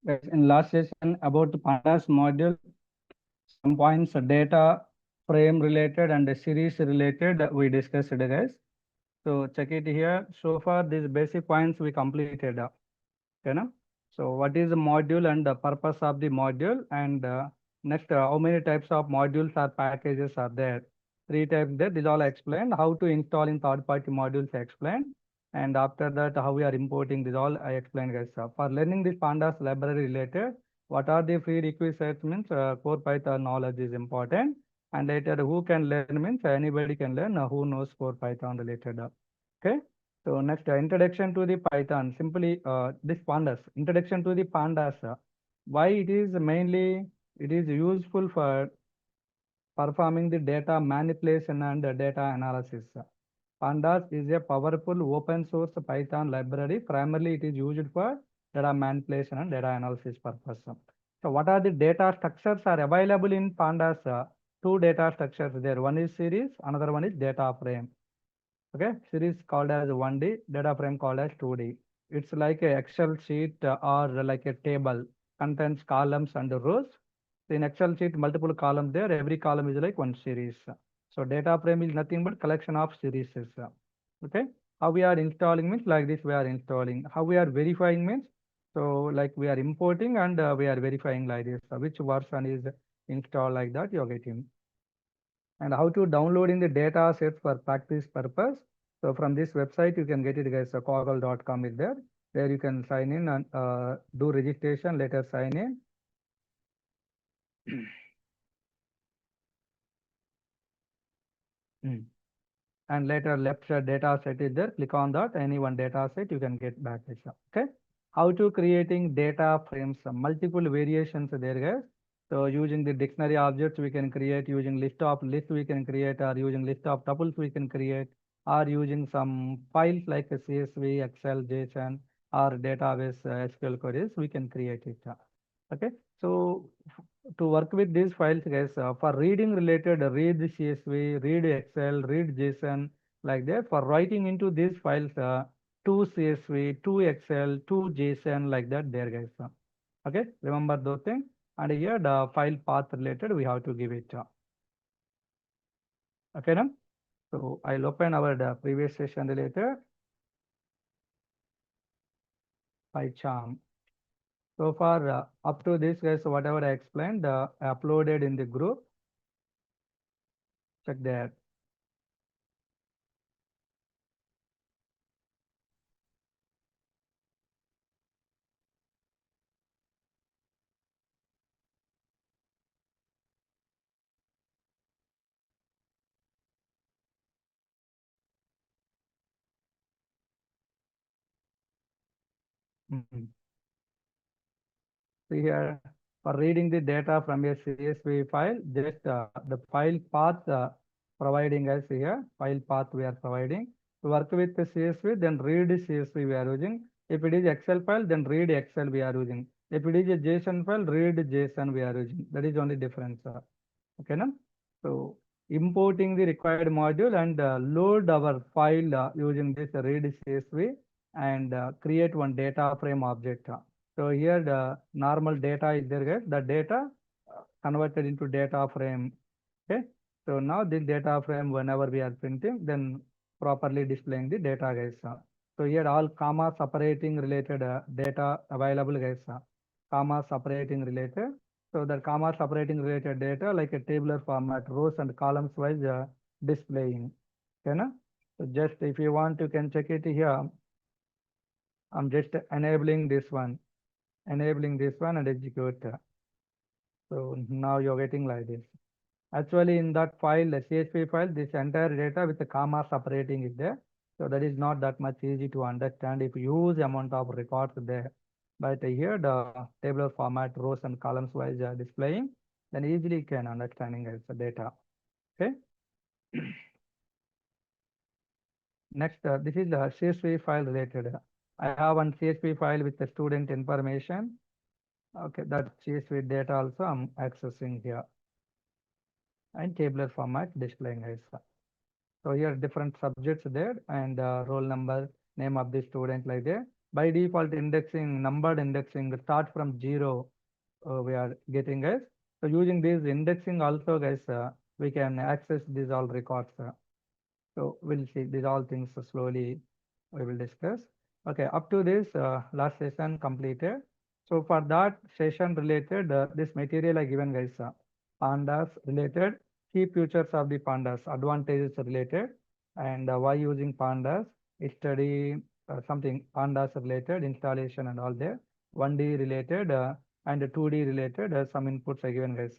Guys, in last session about pandas module, some points data frame related and series related we discussed, guys. So check it here. So far, these basic points we completed. Okay, na? So what is the module and the purpose of the module, and next how many types of modules or packages are there? Three types there. This all I explained. How to install in third-party modules I explained, and after that how we are importing this all I explained, guys. For learning this pandas library related, what are the prerequisites means core Python knowledge is important, and later who can learn means anybody can learn who knows core Python related. Okay. So next, introduction to the Python. Simply, this pandas. Introduction to the pandas. Why it is mainly it is useful for performing the data manipulation and data analysis. Pandas is a powerful open source Python library. Primarily, it is used for data manipulation and data analysis purpose. So, what are the data structures are available in Pandas? Two data structures there. One is series, another one is data frame. Okay, series called as 1D, data frame called as 2D. It's like a Excel sheet or like a table, contains columns and rows. So in Excel sheet, multiple columns there, every column is like one series. So data frame is nothing but collection of series. Okay, how we are installing means like this we are installing. How we are verifying means, so like we are importing and we are verifying like this. Which version is installed like that you are getting. And how to downloading the data sets for practice purpose. So from this website, you can get it, guys. Coggle.com is there, where you can sign in and do registration, later sign in. Mm. And later left data set is there. Click on that. Any one data set, you can get back this. Okay. How to creating data frames, multiple variations there, guys. So using the dictionary objects, we can create, using list of list we can create, or using list of tuples we can create, or using some files like a CSV, Excel, JSON, or database SQL queries, we can create it. Okay. So to work with these files, guys, for reading related, read the CSV, read Excel, read JSON, like that. For writing into these files, to CSV, to Excel, to JSON, like that there, guys. Okay, remember those things. And here the file path related, we have to give it. Okay, now. So I'll open our the previous session related PyCharm. So far, up to this, guys, whatever I explained, uploaded in the group. Check there. Mhm. See here, for reading the data from a CSV file, just the file path providing us here, file path we are providing. To work with the CSV, then read CSV we are using. If it is Excel file, then read Excel we are using. If it is a JSON file, read JSON we are using. That is only difference. Okay, na? So importing the required module and load our file using this read CSV and create one data frame object. So here the normal data is there, guys. The data converted into data frame. Okay. So now this data frame, whenever we are printing, then properly displaying the data, guys. So here all comma separating related data available, guys. Comma separating related. So the comma separating related data like a tabular format, rows and columns wise displaying. Okay, na? So just if you want, you can check it here. I'm just enabling this one and execute. So now you're getting like this. Actually, in that file, the CSV file, this entire data with the comma separating is there. So that is not that much easy to understand if you use amount of records there. But here the tabular format, rows and columns wise displaying, then easily you can understanding as the data. Okay. Next, this is the CSV file related. I have one CSV file with the student information. Okay, that CSV data also I'm accessing here and tabular format displaying as well. So here different subjects there and roll number, name of the student like that. by default indexing, numbered indexing start from 0, we are getting guys. So using this indexing also guys, we can access these all records. So we'll see these all things slowly we will discuss. Okay, up to this last session completed. So for that session related, this material I given guys, pandas related, key features of the pandas, advantages related, and why using pandas, study something pandas related, installation and all there, 1D related and 2D related, some inputs I given guys.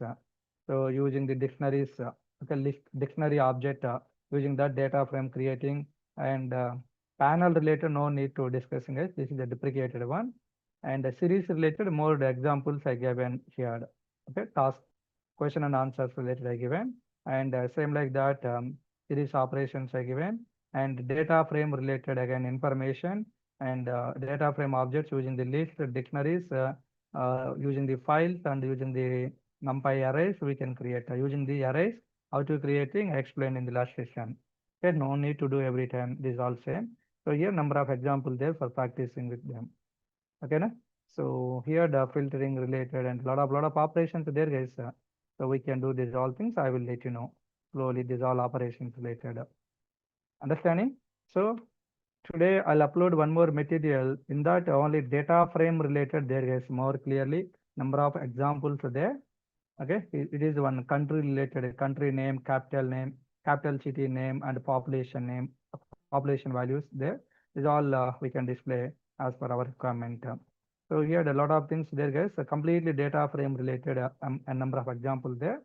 So using the dictionaries, okay, list dictionary object, using that data frame creating, and panel related no need to discussing it, this is a deprecated one, and series related more examples I given here. Okay, task question and answers related I given, and same like that, series operations I given, and data frame related again information, and data frame objects using the list dictionaries, using the files and using the numpy arrays we can create, using the arrays how to creating I explained in the last session. Okay, no need to do every time, this is all same. So here number of examples there for practicing with them. Okay, na? So here the filtering related and lot of operations there guys. So we can do these all things. I will let you know slowly. These all operations related. Understanding? So today I'll upload one more material. In that only data frame related there guys, more clearly number of examples there. Okay, it is one country related, country name, capital city name, and population name, population values there. Is all we can display as per our requirement. So here a lot of things there guys, completely data frame related, a number of examples there.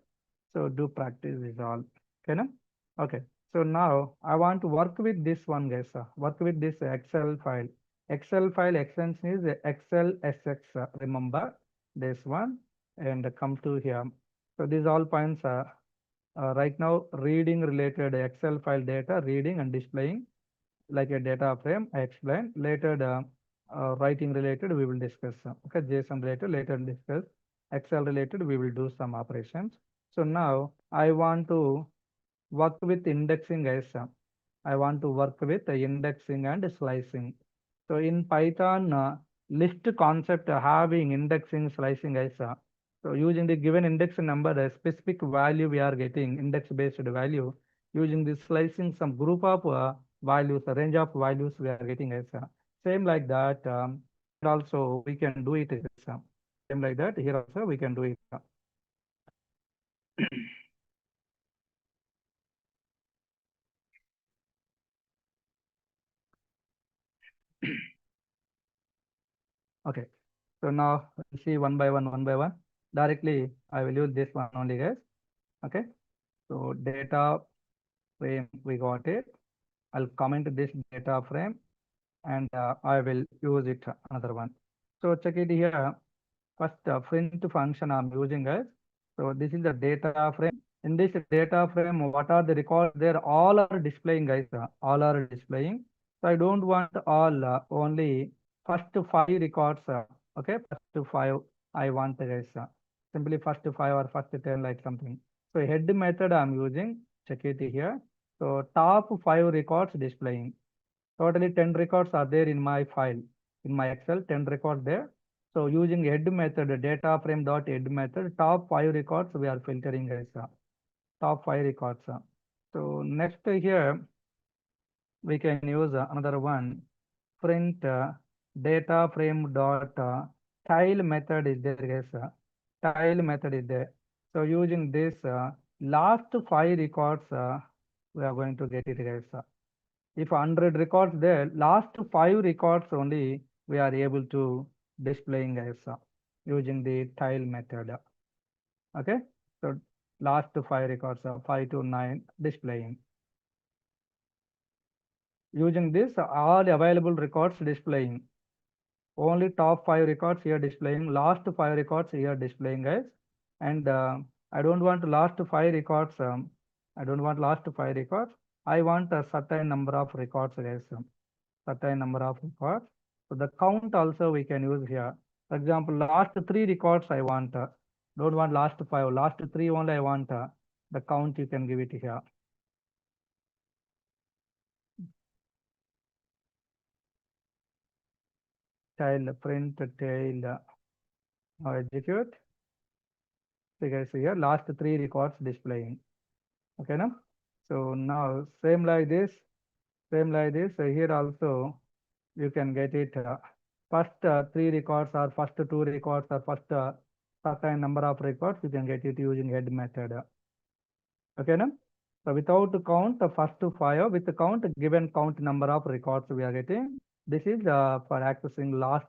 So do practice is all. Okay, no? Okay. So now I want to work with this one guys, work with this Excel file. Excel file extension is Excel SX, remember this one, and come to here. So these all points are right now reading related Excel file data, reading and displaying like a data frame. I explained later. Writing related we will discuss. Okay, JSON related later discuss. Excel related we will do some operations. So now I want to work with indexing guys. I want to work with indexing and slicing. So in Python, list concept having indexing, slicing guys. So using the given index number, the specific value we are getting, index based value, using the slicing some group of values, a range of values we are getting as same like that. Here also we can do it as same like that. Here also we can do it. Okay. So now we'll see one by one, one by one. Directly, I will use this one only, guys. Okay. So data frame, we got it. I'll comment this data frame, and I will use it another one. So check it here. First, print function I'm using, guys. So this is the data frame. In this data frame, what are the records there? All are displaying, guys. All are displaying. So I don't want all, only first 5 records. Okay, first 5 I want, guys. Simply first 5 or first 10, like something. So head method I'm using. Check it here. So top 5 records displaying. Totally 10 records are there in my file. In my Excel, 10 records there. So using head method, data frame dot head method, top 5 records we are filtering as top 5 records. So next here we can use another one, print data frame dot tile method is there, guys. Tile method is there. So using this last 5 records we are going to get it, guys. If 100 records there, last 5 records only we are able to displaying as using the tile method. Okay, so last 5 records, 5 to 9 displaying. Using this, all available records displaying. Only top 5 records here displaying, last 5 records here displaying, guys. And I don't want last 5 records. I don't want last 5 records. I want a certain number of records, guys. Certain number of records. So the count also we can use here. For example, last 3 records I want. Don't want last 5. Last 3 only I want. The count you can give it here. tail, print tail, now execute. So guys, here last three records displaying. Okay, now. So now same like this. So here also you can get it. First three records or first two records or first certain number of records, you can get it using head method. Okay, now. So without count, the first five with the count, given count number of records we are getting. This is for accessing last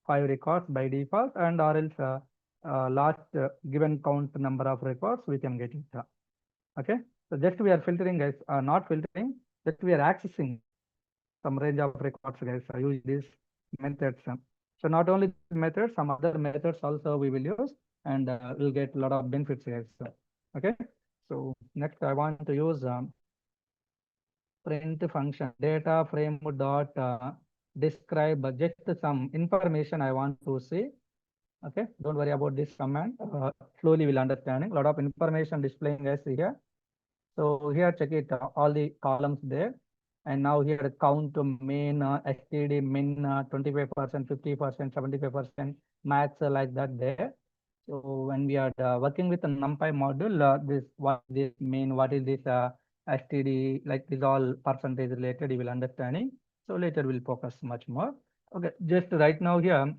five records by default, and or else last given count number of records we can get it. Okay, so just we are filtering, guys, not filtering, just we are accessing some range of records, guys, use these methods. So not only this method, some other methods also we will use, and we'll get a lot of benefits, guys. Okay, so next I want to use print function data frame dot describe just some information I want to see. Okay, don't worry about this command. Slowly we'll understanding. A lot of information displaying, guys, here. So here check it, all the columns there. And now here count main, STD, min, 25%, 50%, 75%, max, like that there. So when we are working with the NumPy module, this what this mean, what is this STD, like this all percentage related, you will understanding. So later we'll focus much more. Okay, just right now here,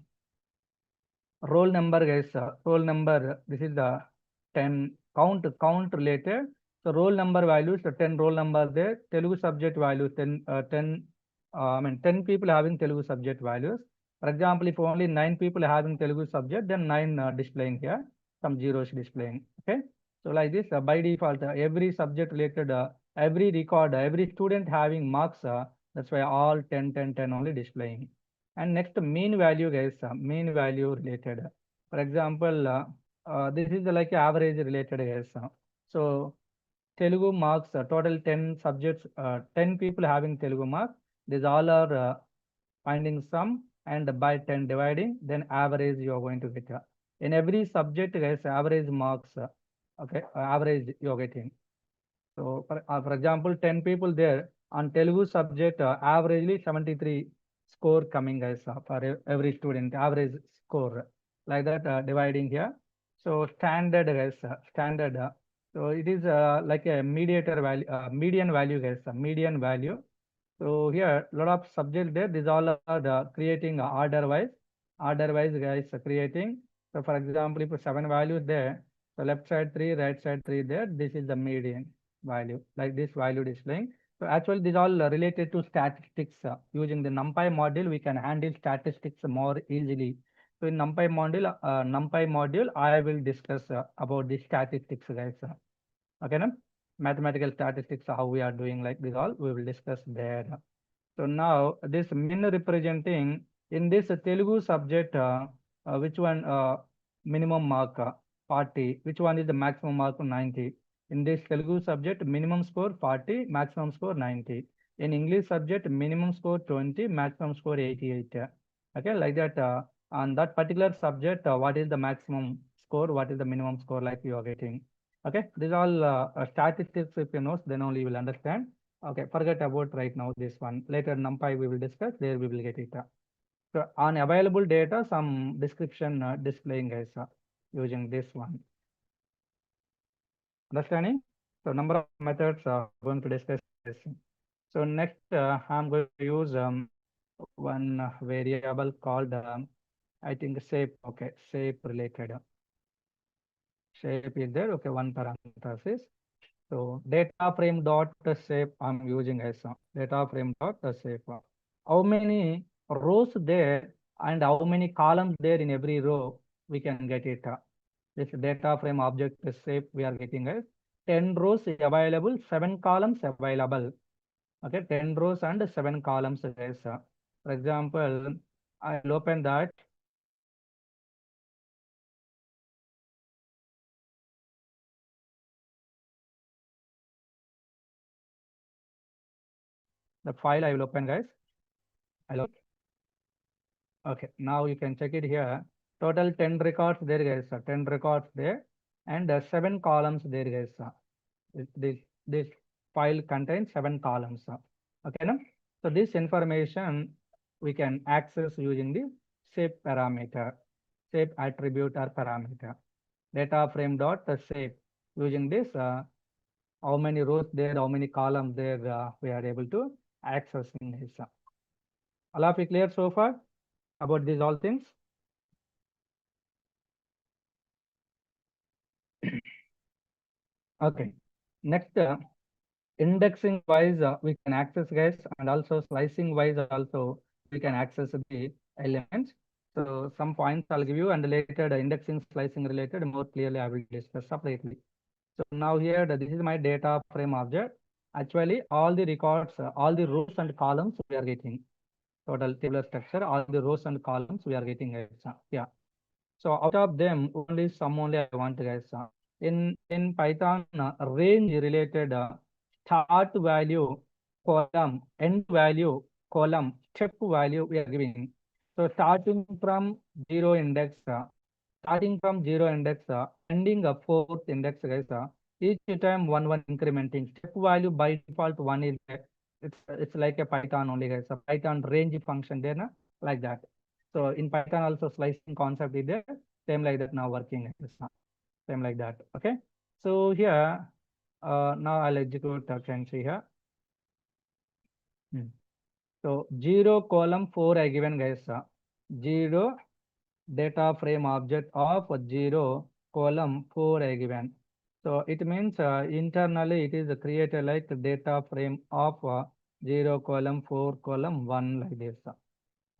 roll number, guys, roll number, this is the 10 count related. So roll number values, 10 roll number there. Telugu subject values 10 I mean 10 people having Telugu subject values. For example, if only 9 people having Telugu subject, then 9 displaying here, some zeros displaying. Okay, so like this, by default, every subject related, every record, every student having marks, that's why all 10 10 10 only displaying. And next, mean value, guys, mean value related. For example, this is like average related, guys. So Telugu marks, total 10 subjects, 10 people having Telugu marks. These all are finding sum, and by 10 dividing, then average you are going to get. In every subject, guys, average marks, okay, average you are getting. So for example, 10 people there on Telugu subject, averagely 73 score coming, guys, for every student, average score, like that, dividing here. So standard, guys, standard. So it is like a mediator value, median value, guys, median value. So here, a lot of subjects there. These all are creating order wise, guys, creating. So for example, if 7 values there, so left side 3, right side 3 there, this is the median value, like this value displaying. So actually, these all related to statistics. Using the NumPy module, we can handle statistics more easily. So in NumPy module, I will discuss about the statistics, guys. Okay, now mathematical statistics, how we are doing, like this all we will discuss there. So now this min representing in this Telugu subject, which one minimum mark 40, which one is the maximum mark 90. In this Telugu subject, minimum score 40, maximum score 90. In English subject, minimum score 20, maximum score 88. Okay, like that, on that particular subject, what is the maximum score, what is the minimum score, like you are getting. Okay, these all statistics, if you know, then only you will understand. Okay, forget about right now this one. Later NumPy we will discuss, there we will get it. So on available data, some description displaying, guys, using this one. Understanding? So number of methods going to discuss this. So next, I'm going to use one variable called, I think shape. Okay, shape related. Shape is there. Okay, one parenthesis. So data frame dot shape I'm using as data frame dot shape. How many rows there and how many columns there in every row, we can get it. This data frame object shape we are getting as 10 rows available, 7 columns available. Okay, 10 rows and 7 columns, guys. For example, I'll open that. The file I will open, guys. Hello. Okay, now you can check it here. Total 10 records there, guys. 10 records there, and 7 columns there, guys. This file contains 7 columns. Okay, now. So this information we can access using the shape parameter, shape attribute or parameter. Data frame dot shape. Using this, how many rows there, how many columns there, we are able to access in this. All of you clear so far about these all things? Okay. Next, indexing wise, we can access guys, and also slicing wise also we can access the elements. So some points I'll give you, and later the indexing slicing related more clearly I will discuss separately. So now here this is my data frame object. Actually all the records, all the rows and columns we are getting. Total tabular structure, all the rows and columns we are getting guys. Yeah. So out of them, only some only I want guys. In Python, range related start value column, end value column, step value we are giving. So starting from zero index, ending a fourth index guys. Each time one incrementing. Step value by default one is there. It's like a Python only guys. A Python range function there, na? Like that. So in Python also slicing concept is there. Same like that now working. Same like that. Okay. So here, now I'll execute. Can see here. Hmm. So 0 column 4 I given guys. 0 data frame object of 0 column 4 I given. So it means internally it is created like data frame of 0 column 4 column 1 like this.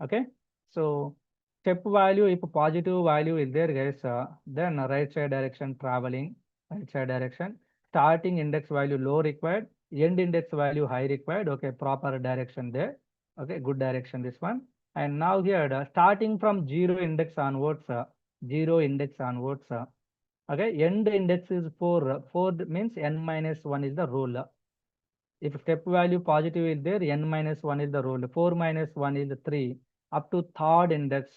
Okay. So step value, if positive value is there guys, then right side direction traveling, right side direction, starting index value low required, end index value high required. Okay, proper direction there. Okay, good direction this one. And now here starting from zero index onwards, okay, end index is 4. 4 means n minus 1 is the rule. If step value positive is there, n minus 1 is the rule. 4 minus 1 is 3. Up to third index,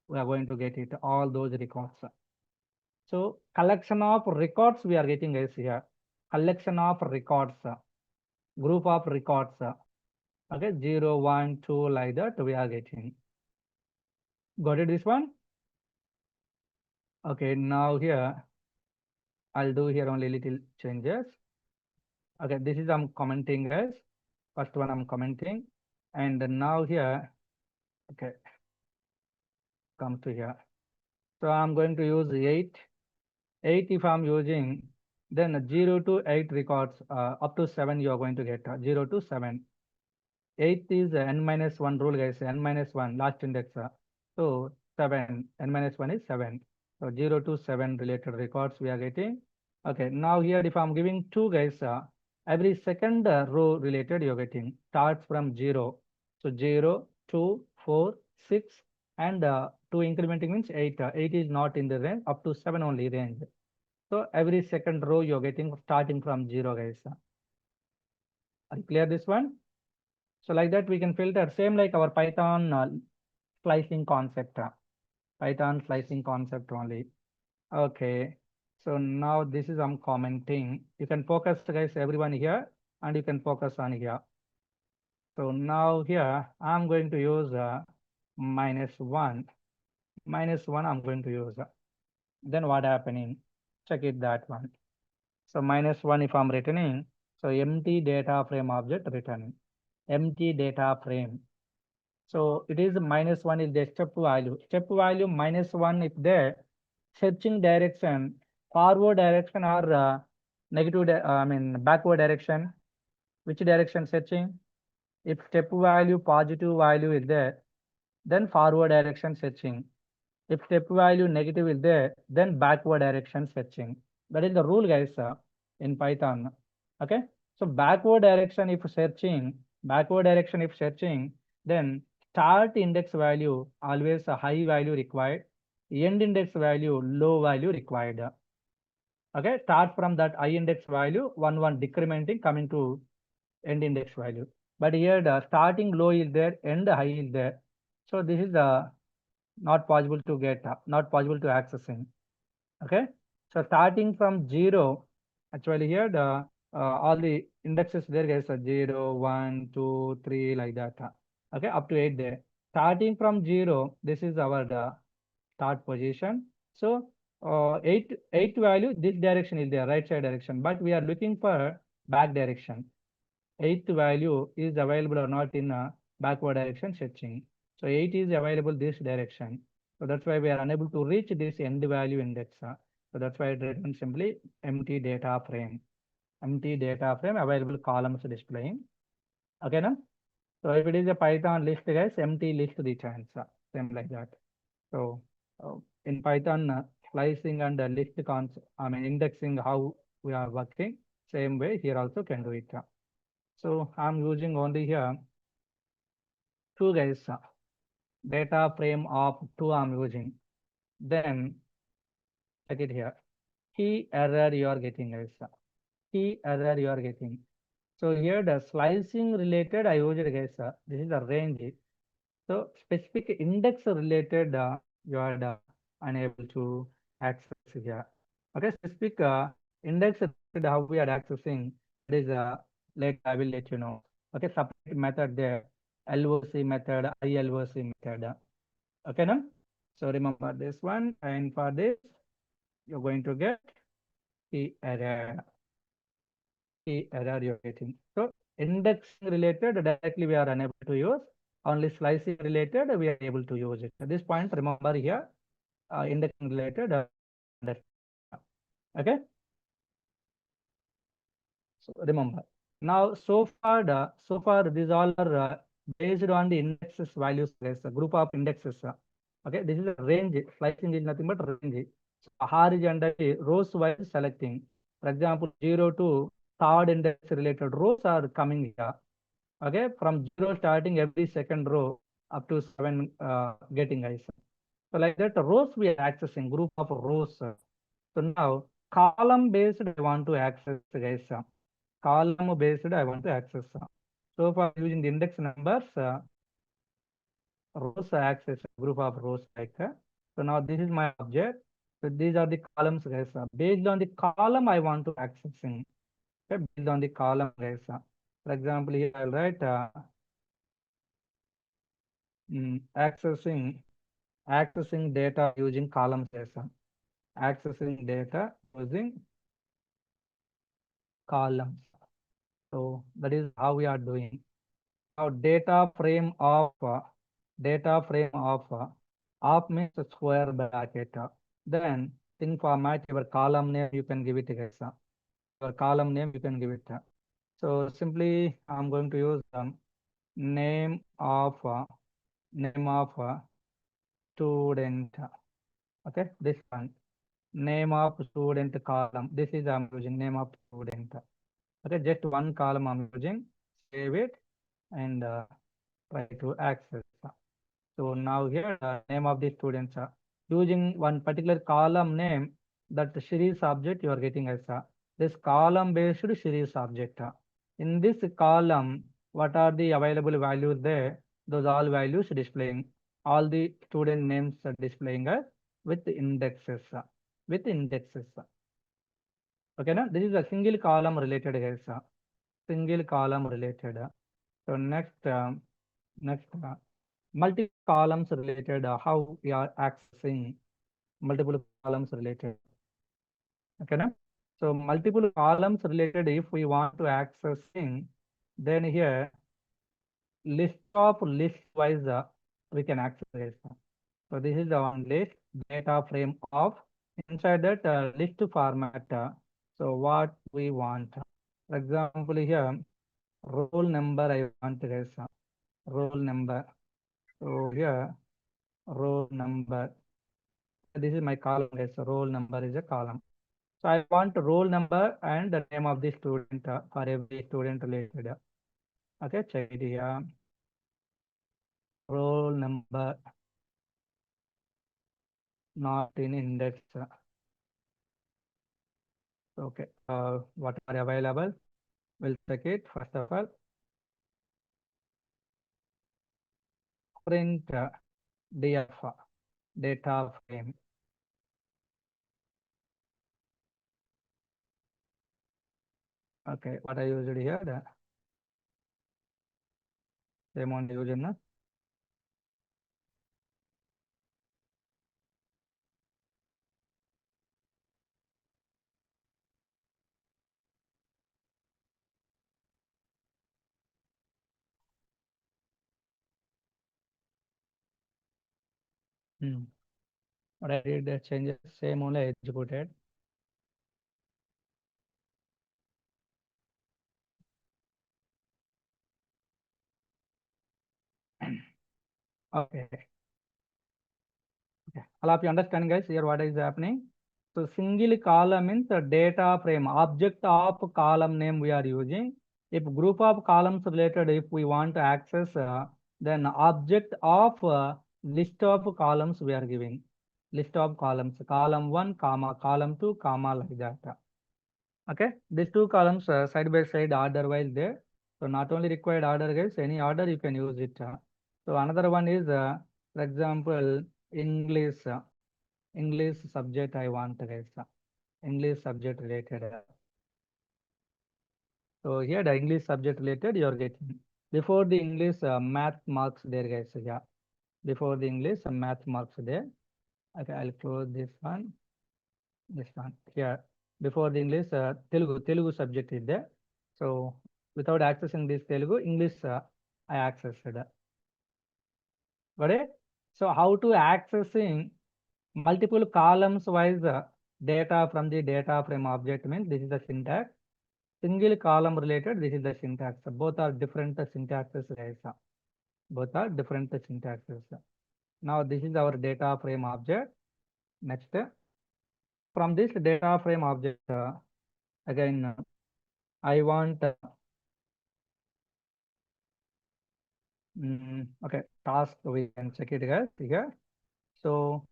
we are going to get it, all those records. So collection of records we are getting is here. Collection of records, group of records. Okay, 0, 1, 2 like that we are getting. Got it this one? Okay, now here I'll do here only little changes. Okay, this is I'm commenting guys. First one I'm commenting. And now here, okay, come to here. So I'm going to use 8. 8 if I'm using, then 0 to 8 records, up to 7 you are going to get 0 to 7. 8 is n minus 1 rule guys, n minus 1 last index. So 7, n minus 1 is 7. So 0 to 7 related records we are getting. Okay, now here if I'm giving 2 guys, every second row related you're getting, starts from 0. So 0, 2, 4, 6 and 2 incrementing means 8. 8 is not in the range, up to 7 only range. So every second row you're getting starting from 0 guys. Are you clear this one? So like that we can filter, same like our Python slicing concept. Python slicing concept only. Okay. So now this is I'm commenting. You can focus guys, everyone here, and you can focus on here. So now here I'm going to use minus 1. Minus 1 I'm going to use. Then what happening? Check it that one. So minus 1 if I'm returning, so empty data frame object returning. Empty data frame. So it is minus 1 is the step value. Step value minus 1 if there, searching direction, forward direction or negative, I mean backward direction. Which direction searching? If step value positive value is there, then forward direction searching. If step value negative is there, then backward direction searching. That is the rule, guys, in Python. Okay. So backward direction if searching, then start index value always a high value required. End index value low value required. Okay. Start from that high index value, one decrementing coming to end index value. But here the starting low is there, end high is there. So this is the not possible to get, not possible to accessing. Okay. So starting from 0, actually here the all the indexes there guys are 0, 1, 2, 3 like that. Okay, up to 8 there. starting from 0, this is our start position. So 8 value, this direction is the right side direction, but we are looking for back direction. Eighth value is available or not in backward direction searching. So 8 is available this direction. So that's why we are unable to reach this end value index. So that's why it written simply empty data frame. Empty data frame available columns displaying. Okay, now? So if it is a Python list, guys, empty list returns. Same like that. So in Python, slicing and list I mean indexing how we are working. Same way here also can do it. So I'm using only here two guys, data frame of two I'm using. Then check it here. Key error you are getting guys. Key error you are getting. So here the slicing related I used guys. This is the range. So specific index related you are unable to access here. Okay, specific index related how we are accessing it is later I will let you know. Okay, separate method there. LOC method, ILOC method. Okay, now. So remember this one, and for this you're going to get the error. The error you're getting. So indexing related directly we are unable to use. Only slicing related we are able to use it. At this point, remember here, indexing related. Okay. So remember. Now so far these all are based on the indexes values. There's a group of indexes. Okay, this is a range. Slicing is nothing but range. So horizontally rows wise selecting. For example, 0 to third index related rows are coming here. Okay, from 0 starting every second row up to 7 getting ISO. So like that rows we are accessing group of rows. So now column based I want to access guys. Column based I want to access. So for using the index numbers, rows access group of rows like. So now this is my object. So these are the columns guys. Based on the column I want to accessing. Okay, based on the column guys. For example, here I'll write accessing data using column session. Accessing data using columns. So that is how we are doing. Now data frame of means square bracket. Then thing format your column name you can give it guys. Your column name you can give it. So simply I'm going to use name of student. Okay, this one. Name of student column. This is I'm using name of student. Okay, just one column I'm using. Save it and try to access. So now here name of the students using one particular column name that series object you are getting as this column based series object. In this column, what are the available values there? Those all values displaying. All the student names are displaying as with indexes. With indexes. Okay, now this is a single column related guys. Single column related. So next multiple columns related. How we are accessing multiple columns related. Okay, now. So multiple columns related. If we want to accessing, then here list of list wise we can access this. So this is the one list data frame of inside that list format. So what we want, for example, here roll number I want guys. Roll number. So here roll number. This is my column guys. Roll number is a column. So I want roll number and the name of the student for every student related. Okay, check it here. Roll number not in index. Okay, what are available? We'll check it first of all. Print df data frame. Okay, what I used here, the same one used in What I did changes, same only executed. Okay. Okay. All of you understand, guys, here what is happening? So single column means a data frame, object of column name we are using. If group of columns related, if we want to access, then object of list of columns we are giving. List of columns, column 1, comma, column 2, comma, like that. Okay, these two columns side by side order wise there. So not only required order, guys, any order you can use it. So another one is, for example, English. English subject I want, guys. English subject related. So here the English subject related you are getting. Before the English math marks there, guys. Yeah. Before the English math marks there. Okay, I'll close this one. This one here. Before the English Telugu subject is there. So without accessing this Telugu, English I accessed. Got it? So how to accessing multiple columns wise data from the data frame object means this is the syntax. Single column related, this is the syntax. Both are different syntaxes, guys. Both are different syntaxes. Now this is our data frame object. Next, from this data frame object, again, I want okay, task, we can check it, guys, here. So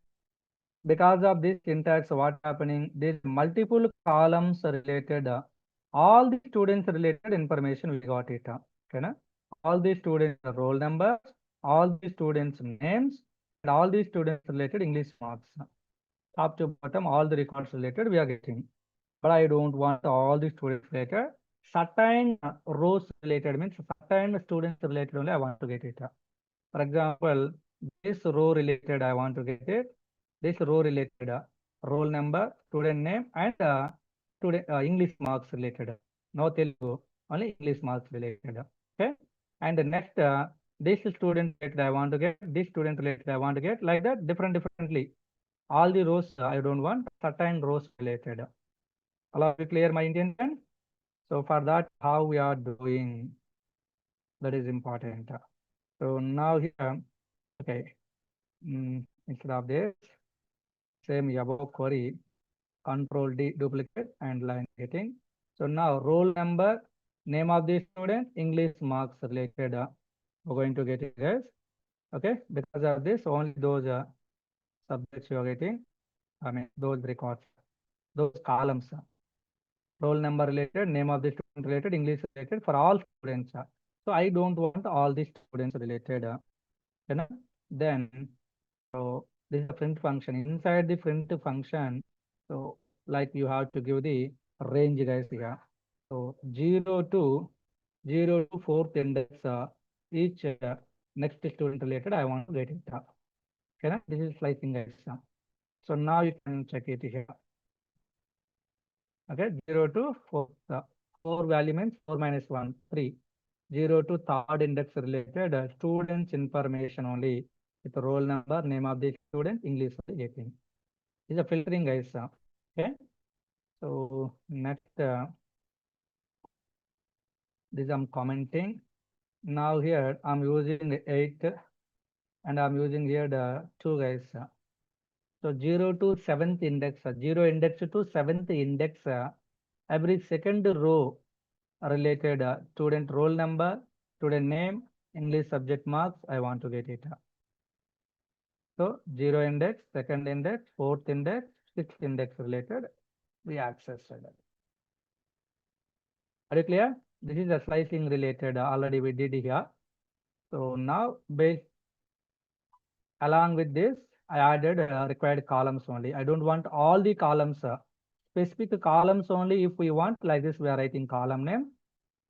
because of this syntax, what happening, this multiple columns related, all the students related information we got it. Okay, na? All the students roll numbers, all the students names, and all the students related English marks. Top to bottom, all the records related we are getting. But I don't want all the students related. Certain rows related means certain students related only I want to get it. For example, this row related I want to get it. This row related roll number, student name, and student English marks related. No Telugu, only English marks related. Okay. And the next, this student related I want to get, this student related I want to get, like that differently. All the rows I don't want, certain rows related. Allow me clear my intention. So for that, how we are doing, that is important. So now here, okay, instead of this, same above query, Control D, duplicate and line heading. So now roll number, name of the student, English marks related. We're going to get it, guys. Okay, because of this, only those subjects you are getting. I mean, those records, those columns. Roll number related, name of the student related, English related for all students. So I don't want all the students related. You know? Then, so this is the print function. Inside the print function, so like you have to give the range, guys, here. So 0 to 4th index, each next student related, I want to get it. Okay, this is slicing, guys. So now you can check it here. Okay, 0 to 4. 4 value means 4 minus 1, 3. 0 to third index related students information only with roll number, name of the student, English 18. This is a filtering, guys. Okay, so next, this I'm commenting. Now here I'm using 8 and I'm using here the 2, guys. So 0 to 7th index, 0 index to 7th index, every second row related student roll number, student name, English subject marks, I want to get it. So 0 index, 2nd index, 4th index, 6th index related, we accessed it. Are you clear? This is a slicing related, already we did here. So now based along with this, I added required columns only. I don't want all the columns, specific columns only. If we want, like this, we are writing column name.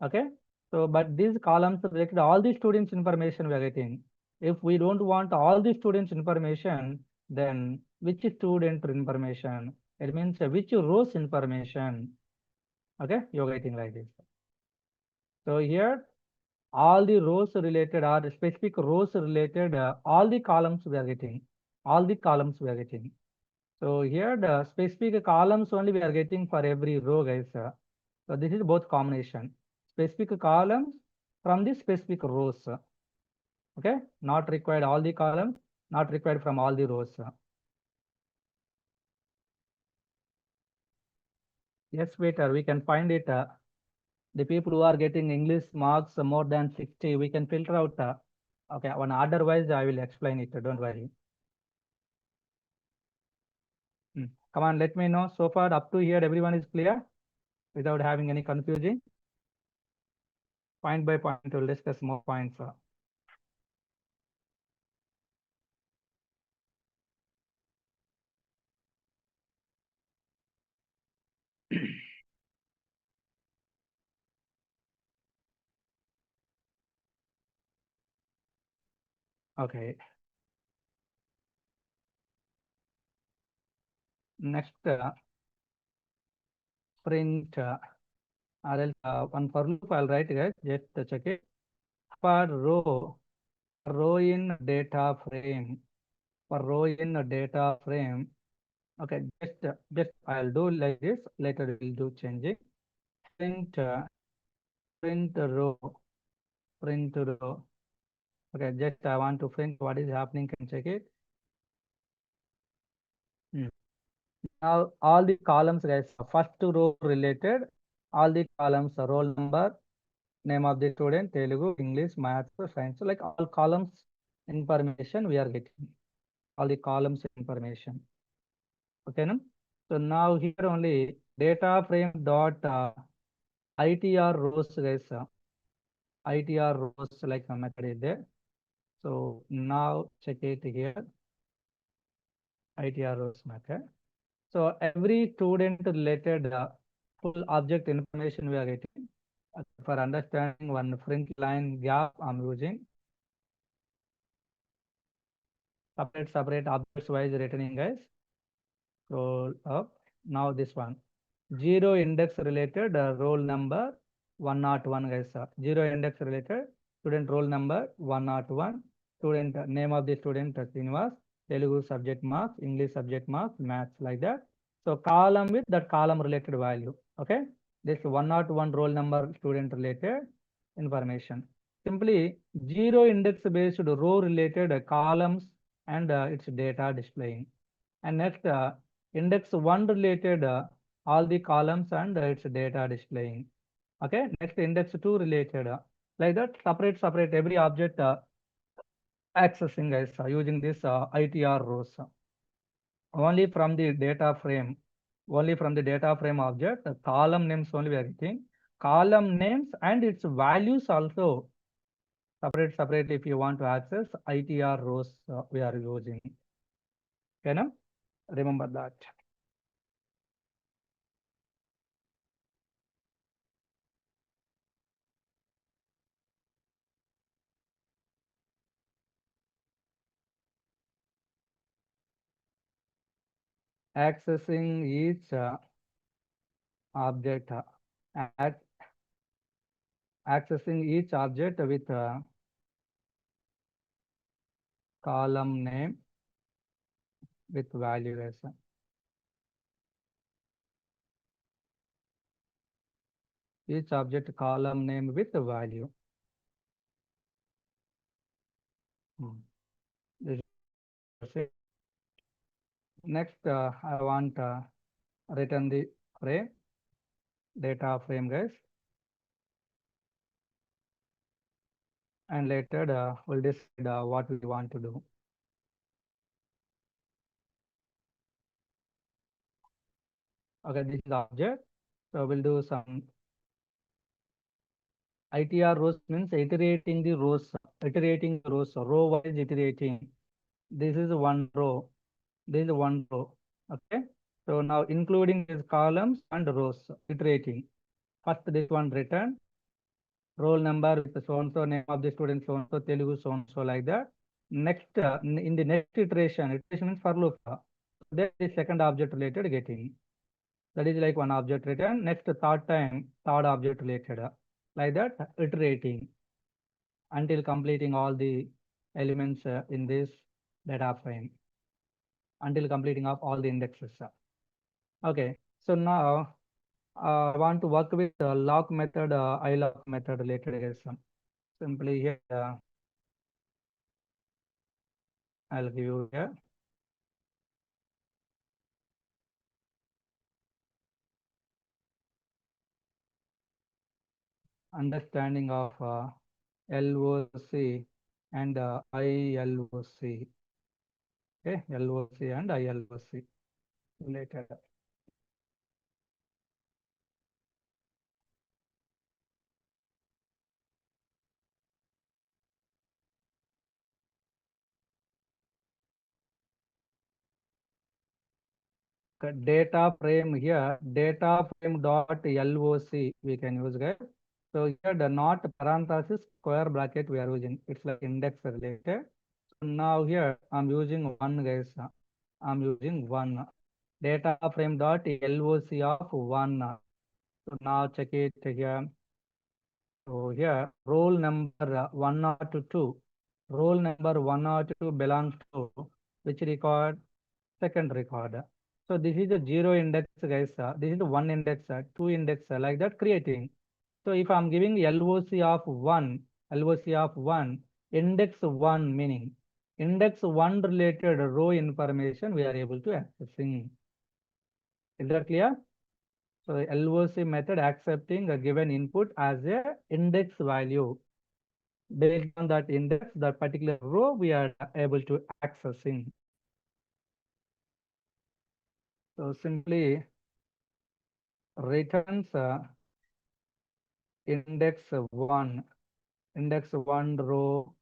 Okay, so but these columns related all the students information we are getting. If we don't want all the students information, then which student information, it means which rows information. Okay, you're getting like this. So here all the rows related are specific rows related, all the columns we are getting. all the columns we are getting. So here the specific columns only we are getting for every row, guys. So this is both combination. Specific columns from the specific rows. Okay, not required all the columns, not required from all the rows. Yes, waiter, we can find it. The people who are getting English marks more than 60, we can filter out. Okay, one otherwise I will explain it. Don't worry. Come on, let me know. So far, up to here, everyone is clear without having any confusion. Point by point, we'll discuss more points. Okay. Next, print or else one for loop I'll write, guys. Just check it. For row in data frame. For row in data frame. Okay, just I'll do like this. Later we'll do changing. Print print row. Print row. Okay, just I want to print what is happening. Can check it. Now all the columns, guys, first row related, all the columns, roll number, name of the student, Telugu, English, Maths, Science. So like all columns information we are getting, all the columns information. Okay, no? So now here only data frame dot ITR rows, guys. ITR rows like a method is there. So now check it here, ITR rows method. So every student related full object information we are getting. For understanding one print line gap, I'm using separate objects wise returning, guys. Scroll up. Now this one. Zero index related roll number 101, guys. Zero index related student roll number 101. Student name of the student Srinivas. Telugu subject marks, English subject marks, maths like that. So column with that column related value. Okay. This 101 roll number student related information. Simply zero index based row related columns and its data displaying. And next index 1 related all the columns and its data displaying. Okay, next index 2 related like that separate every object accessing guys using this ITR rows only from the data frame, only from the data frame object column names only we are getting, column names and its values also separate if you want to access ITR rows we are using. Okay, now remember that. Accessing each object ac- accessing each object with column name with value as each object column name with value. This is it. Next I want return the frame data frame, guys, and later we'll decide what we want to do. Okay, this is the object, so we'll do some ITR rows means iterating the rows, row wise iterating. This is one row, this is one row. Okay, so now including these columns and rows, iterating. First this one return roll number with so and so, name of the student so and so, Telugu so and so, like that. Next in the next iteration means for loop. Then the second object related getting, that is like one object return. Next third time third object related, like that iterating until completing all the elements in this data frame. until completing of all the indexes. Okay, so now I want to work with lock method, iLock method related regression. Simply here, I'll give you here. Understanding of LOC and ILOC. Okay, LOC and ILOC related. Data frame here, data frame dot LOC we can use, guys. So here the not parenthesis square bracket we are using. It's like index related. So now here I'm using one, guys. I'm using one data frame dot LOC of one. So now check it here. So here roll number 102. Roll number 102 belongs to which record? Second record. So this is the zero index, guys. This is the one index, two index, like that creating. So if I'm giving LOC of one, LOC of one, index one meaning index one related row information we are able to accessing. Is that clear? So LOC method accepting a given input as a index value. Based on that index, that particular row we are able to accessing. So simply returns index one row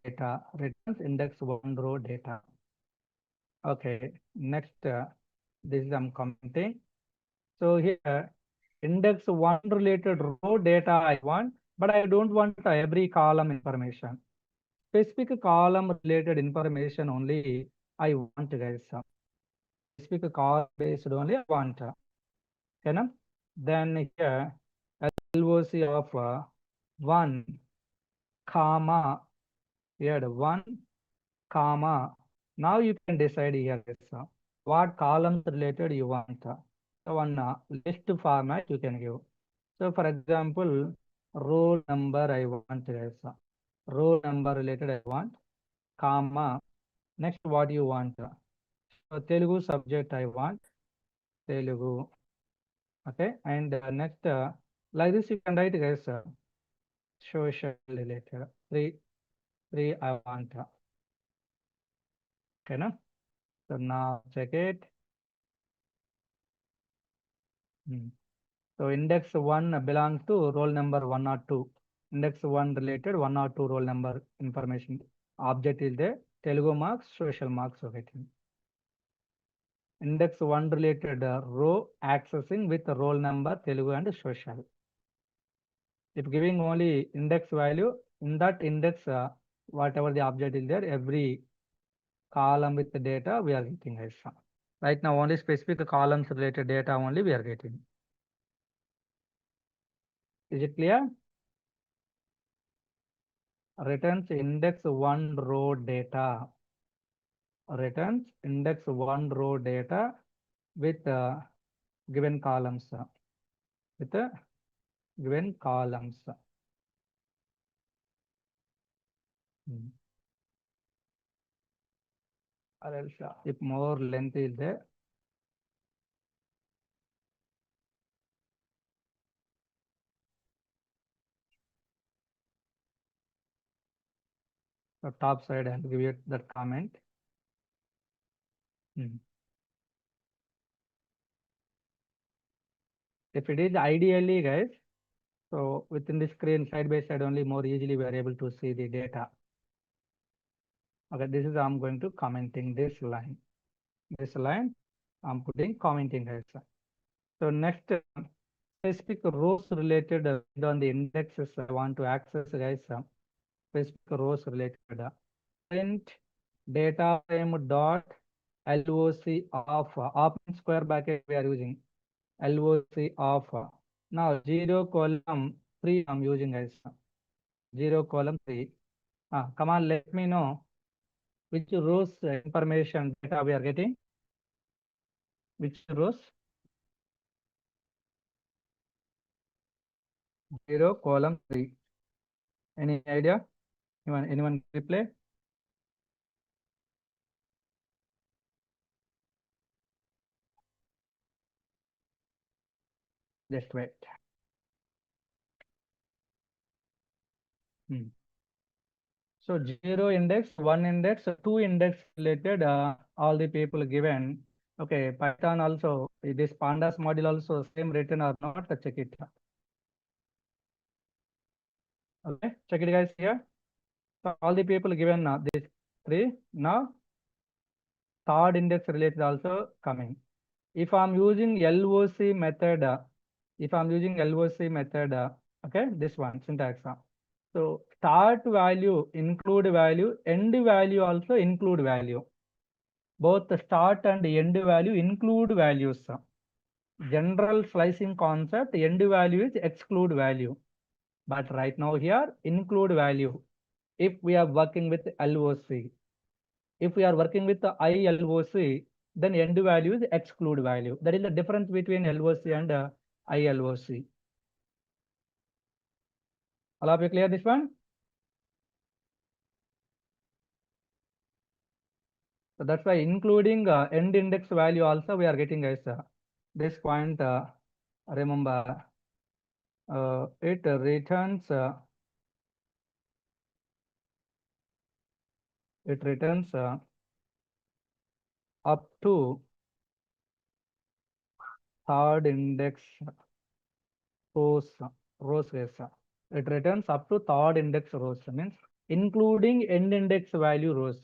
data, returns index one row data. Okay, next, this is I'm commenting. So here, index one related row data I want, but I don't want every column information. Specific column related information only I want, guys. Specific column based only I want. Okay, then here, LOC of 1, comma, here 1, comma. Now you can decide here what columns related you want. So one list format you can give. So for example, roll number I want, guys. Roll number related I want, comma. Next what you want. So Telugu subject I want, Telugu. Okay, and next like this you can write, guys. Social related three I want. Okay, no? So now check it. So index one belongs to roll number 1 or 2. Index one related 1 or 2 roll number information. Object is there. Telugu marks, social marks. Okay. Index one related row accessing with roll number, Telugu and social. If giving only index value, in that index, whatever the object is there, every column with the data we are getting. Right now only specific columns related data only we are getting. Is it clear? Returns index one row data. Returns index one row data with given columns. With given columns. Or else, if more length is there, the top side I'll give you that comment. If it is ideally, guys, so within the screen side by side only more easily we are able to see the data. Okay, this is I'm going to commenting this line. This line I'm putting commenting, guys. So next, specific rows related on the indexes I want to access, guys. Specific rows related. Print data frame dot LOC of square bracket we are using. LOC of. Now 0 column 3 I'm using, guys. 0 column 3. Come on, let me know which rows information data we are getting? Which rows? 0, column 3. Any idea? Anyone reply? Just wait. So 0 index, 1 index, 2 index related, all the people given. Okay, Python also, this pandas module also same written or not, check it. Okay, check it guys here. So all the people given this 3. Now third index related also coming. If I'm using LOC method, okay, this one syntax. So start value include value, end value also include value. Both the start and end value include values. General slicing concept, end value is exclude value. But right now here, include value. If we are working with LOC. If we are working with the ILOC, then end value is exclude value. That is the difference between LOC and ILOC. All of you clear this one? So that's why including end index value also we are getting as this point. Remember, it returns up to third index rows guys. It returns up to third index rows, means including end index value rows.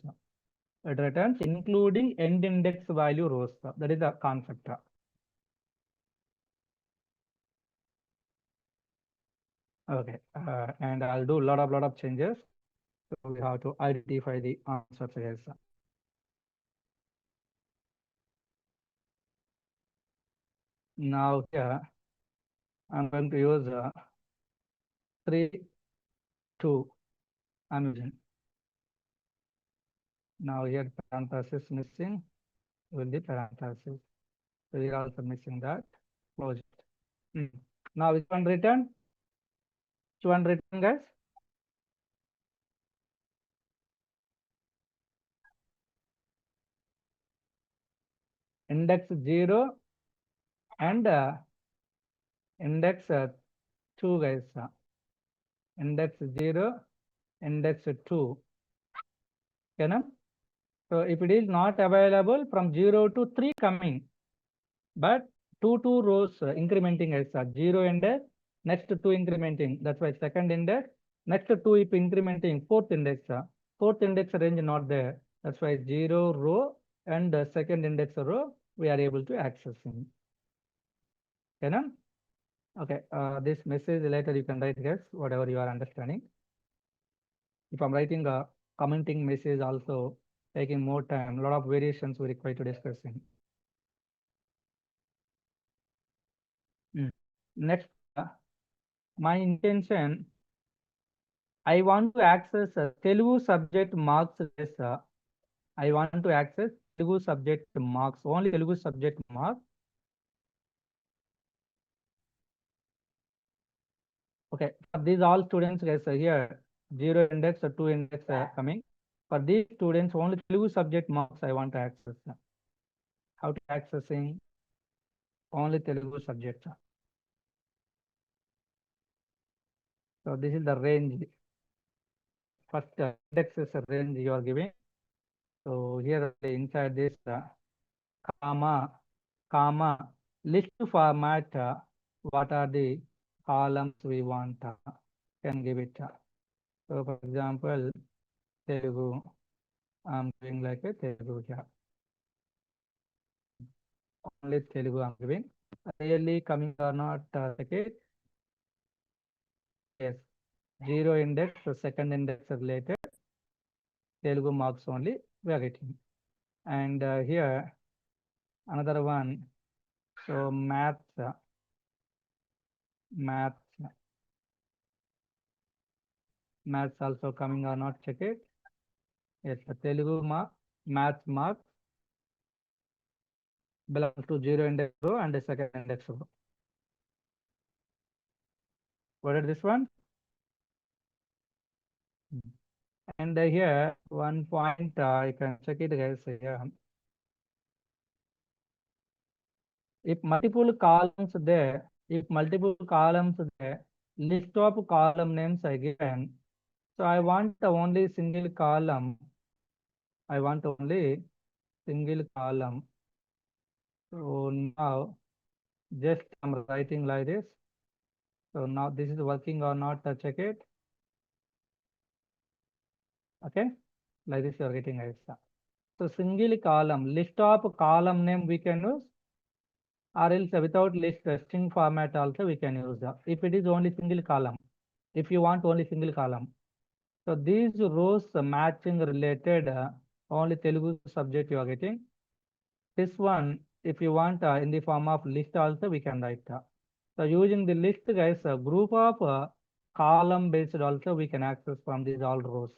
It returns including end index value rows. That is the concept. Okay, and I'll do lot of changes. So we have to identify the answers guys. Now here I'm going to use 3, 2. I'm using. Now here parenthesis missing will be parenthesis. So we are also missing that. Close it. Now which one written? Which one written guys? Index 0 and index 2 guys. Index 0, index 2. Okay, so if it is not available from 0 to 3 coming, but 2 rows incrementing as 0 index, next 2 incrementing. That's why second index, next 2 if incrementing, fourth index. Fourth index range not there. That's why 0 row and second index row we are able to accessing. Okay, okay, this message later you can write guys, whatever you are understanding. If I'm writing a commenting message also taking more time, a lot of variations we require to discussing. Next, my intention, I want to access Telugu subject marks. I want to access Telugu subject marks, only Telugu subject marks. Okay, for these all students guys here, 0 index or 2 index coming. For these students, only Telugu subject marks I want to access. How to accessing only Telugu subject. So this is the range. First index is a range you are giving. So here inside this comma list format, what are the columns we want, can give it. So for example, Telugu, I'm doing like a Telugu here. Only Telugu I'm giving. Really coming or not, okay. Yes, 0 index, so second index related, Telugu marks only we are getting. And here another one, so maths, maths also coming or not, check it. Yes, Telugu maths marks belongs to zero index row and the second index row. What is this one? And here one point you can check it guys here. If multiple columns there, list of column names are given. So I want only single column. I want only single column. So now just I'm writing like this. So now this is working or not, check it. Okay, like this you are getting guys. So single column, list of column name we can use, or else without list string format also we can use. If it is only single column, if you want only single column. So these rows matching related only Telugu subject you are getting. This one, if you want in the form of list also we can write. So using the list guys, a group of column based also we can access from these all rows.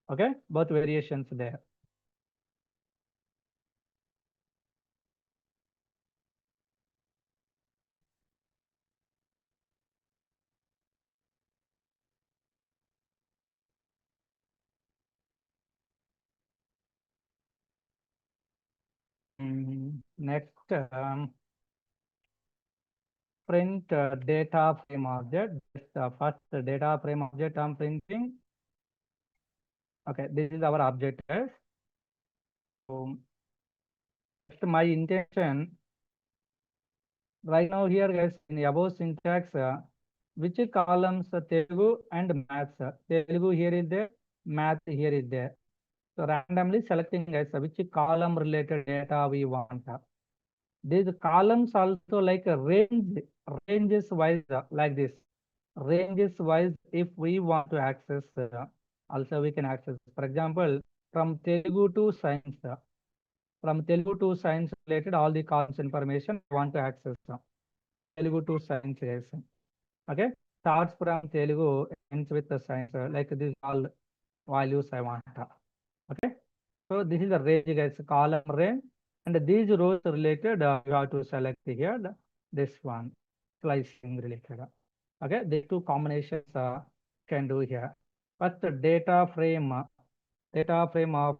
Okay, both variations there. Next, print data frame object. This first data frame object I'm printing. Okay, this is our object. Guys. So, just my intention right now here, guys, in the above syntax, which columns Telugu and maths. Telugu here is there, math here is there. So randomly selecting guys which column related data we want. These columns also like a ranges wise like this. Ranges wise, if we want to access, also we can access. For example, from Telugu to science, from Telugu to science related all the columns information I want to access. Telugu to science, yes. Okay, starts from Telugu, ends with the science. Like these all values I want. Okay, so this is the range, guys, column range, and these rows related you have to select here this one, slicing related. Okay, these two combinations can do here. First, data frame of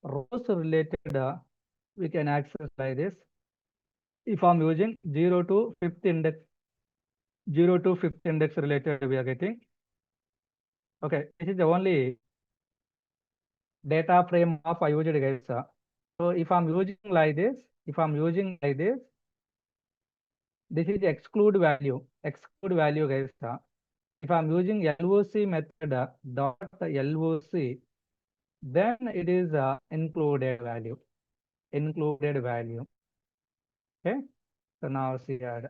rows related we can access like this. If I'm using 0 to 5th index related we are getting. Okay, this is the only data frame of I used guys. So if I'm using like this, this is exclude value guys. If I'm using LOC method dot LOC, then it is included value. Okay, so now see 0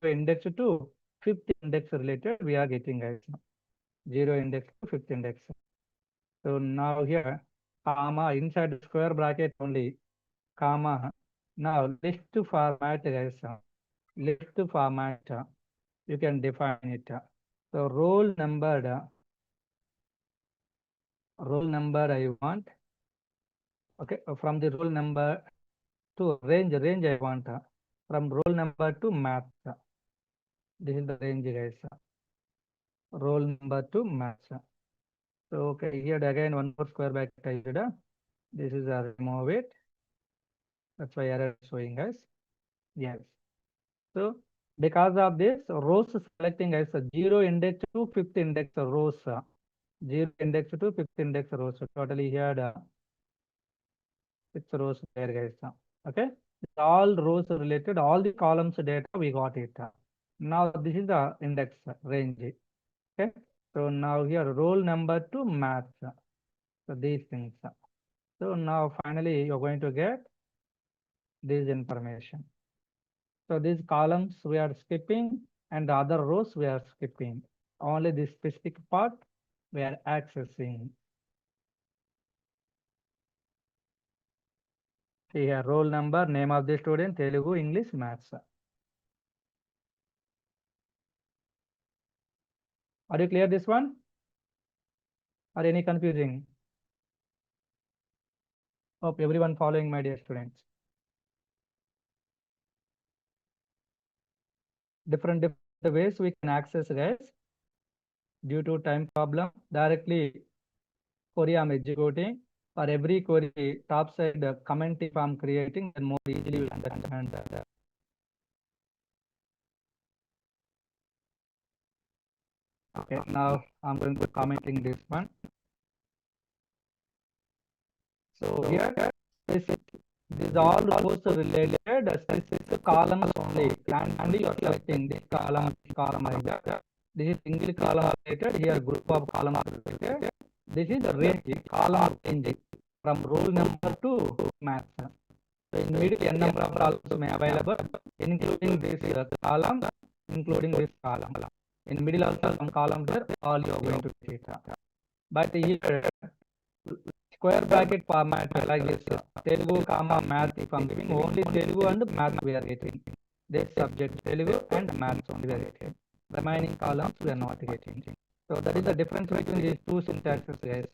index to 5th index related we are getting guys. 0 index to 5th index. So now here, comma inside square bracket only, comma. Now list format guys. List format you can define it. So roll number I want. Okay, from the roll number to range I want. From roll number to maths. This is the range guys. Roll number to maths. So okay, here again one more square bracket I did. This is a remove it. That's why error is showing guys. Yes. So because of this, rows selecting as a 0 index to 5th index rows. 0 index to 5th index rows. So totally here 6 rows there guys. Okay. All rows related, all the columns data we got it. Now this is the index range. Okay. So now here roll number to maths. So these things. So now finally you're going to get this information. So these columns we are skipping and the other rows we are skipping. Only this specific part we are accessing. See here, roll number, name of the student, Telugu, English, Maths. Are you clear this one? or any confusing? Hope everyone following, my dear students. Different ways we can access, guys. Due to time problem, directly query I'm executing. For every query, top side comment if I'm creating, then more easily you understand that. Okay, now I'm going to commenting this one. So here, this is all rows related. This is the columns only. Randomly you are selecting this column like that. This is single column related. Here group of columns related. This is the range, column range from roll number to maths. So in middle n number of columns may available, including this column, including this column. In middle also some columns there, all you are going to see it. But here square bracket format like this, Telugu comma math, if I'm giving only Telugu and math we are getting. This subject Telugu and maths only we are getting. Remaining columns we are not getting. So that is the difference between these two syntaxes, guys.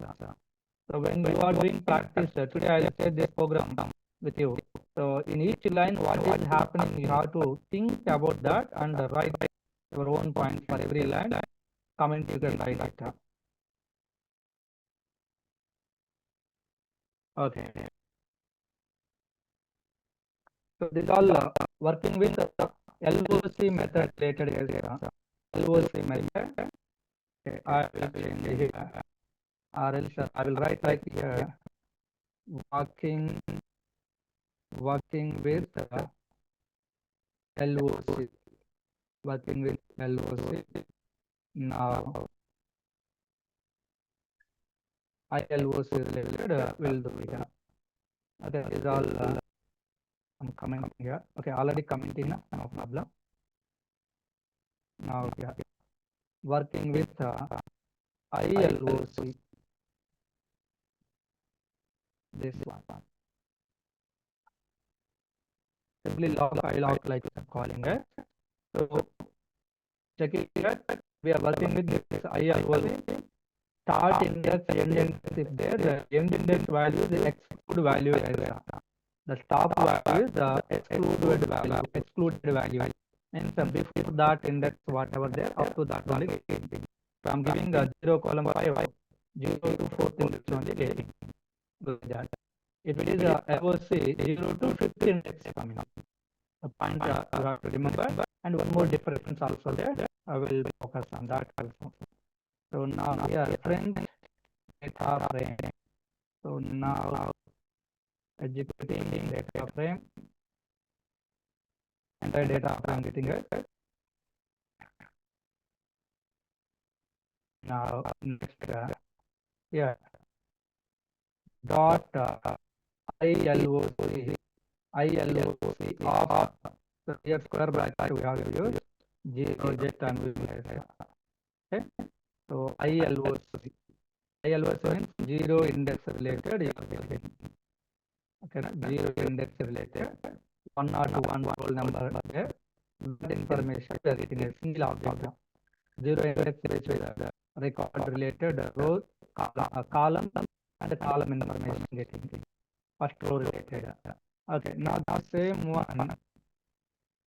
So when you are doing practice, today I will share this program with you. So in each line, what is happening, you have to think about that and write your own points for every line. Comment you can write it. Okay. So this all working with LOC method related as LOC method. Okay, I will change here, or else I will write like here, working with LOC, working with LOC. Now ILOC related will do it. Okay, is all I'm commenting here. Okay, already commenting, no problem. Now yeah, working with ILOC, this one. Simply log ilog like I'm calling it. So check it here. We are working with this ILOC. Start index, end index. If there, the end index value is exclude value area. The stop value is the excluded value. Excluded value means before that index, whatever there, up to that only getting. So I'm giving a 0 column 5, 0 to 4th index only getting. If it is a LOC, 0 to 5th index coming up. The point you have to remember, and one more difference also there. I will focus on that also. So now here, friends, data frame. So now executing data frame, entire data frame getting it. Now next here dot ILOC of, so here square bracket we have to use 0 jet and we will. Okay, so ILOC means 0 index related. Okay, 0 index related, 1 or 2 1 whole number there. That information we are getting a single object. 0 index which is record related row, column and column information getting first row related. Okay, now the same one